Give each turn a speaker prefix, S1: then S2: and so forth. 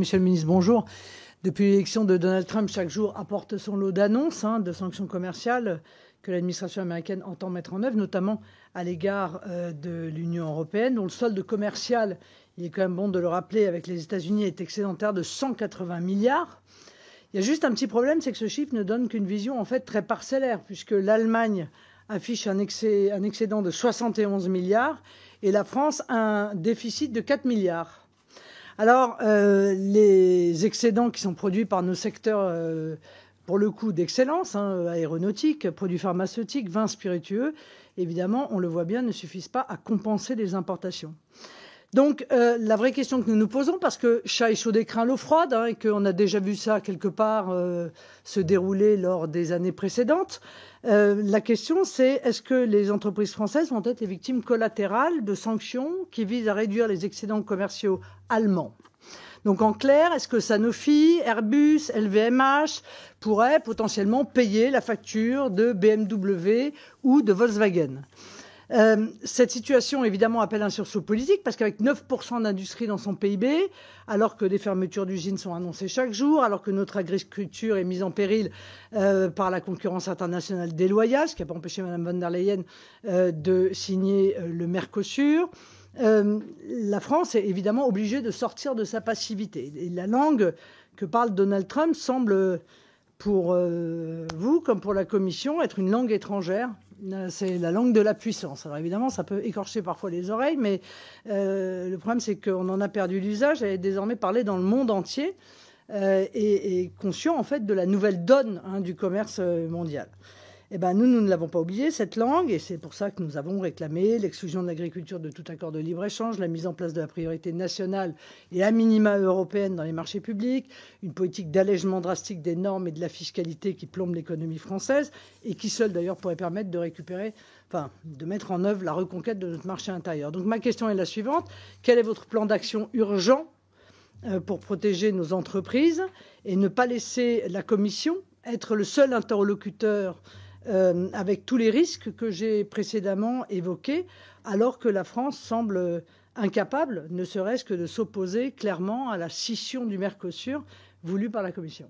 S1: Monsieur le ministre, bonjour. Depuis l'élection de Donald Trump, chaque jour apporte son lot d'annonces, de sanctions commerciales que l'administration américaine entend mettre en œuvre, notamment à l'égard de l'Union européenne, dont le solde commercial, il est quand même bon de le rappeler, avec les États-Unis est excédentaire de 180 milliards. Il y a juste un petit problème, c'est que ce chiffre ne donne qu'une vision en fait très parcellaire, puisque l'Allemagne affiche un excédent de 71 milliards et la France un déficit de 4 milliards. Alors, les excédents qui sont produits par nos secteurs, pour le coup, d'excellence, aéronautique, produits pharmaceutiques, vins spiritueux, évidemment, on le voit bien, ne suffisent pas à compenser les importations. Donc, la vraie question que nous nous posons, parce que chat échaudé craint l'eau froide, et qu'on a déjà vu ça quelque part se dérouler lors des années précédentes, la question c'est est-ce que les entreprises françaises vont être les victimes collatérales de sanctions qui visent à réduire les excédents commerciaux allemands? Donc en clair, est-ce que Sanofi, Airbus, LVMH pourraient potentiellement payer la facture de BMW ou de Volkswagen? Cette situation, évidemment, appelle un sursaut politique parce qu'avec 9% d'industrie dans son PIB, alors que des fermetures d'usines sont annoncées chaque jour, alors que notre agriculture est mise en péril par la concurrence internationale déloyale, ce qui n'a pas empêché Mme von der Leyen de signer le Mercosur, la France est évidemment obligée de sortir de sa passivité. Et la langue que parle Donald Trump semble, pour vous comme pour la Commission, être une langue étrangère. C'est la langue de la puissance. Alors évidemment, ça peut écorcher parfois les oreilles, mais le problème, c'est qu'on en a perdu l'usage. Elle est désormais parlée dans le monde entier et conscient, en fait, de la nouvelle donne du commerce mondial. Eh ben, nous ne l'avons pas oublié, cette langue, et c'est pour ça que nous avons réclamé l'exclusion de l'agriculture de tout accord de libre-échange, la mise en place de la priorité nationale et à minima européenne dans les marchés publics, une politique d'allègement drastique des normes et de la fiscalité qui plombe l'économie française et qui seule d'ailleurs pourrait permettre de de mettre en œuvre la reconquête de notre marché intérieur. Donc ma question est la suivante. Quel est votre plan d'action urgent pour protéger nos entreprises et ne pas laisser la Commission être le seul interlocuteur avec tous les risques que j'ai précédemment évoqués, alors que la France semble incapable, ne serait-ce que de s'opposer clairement à la scission du Mercosur voulue par la Commission.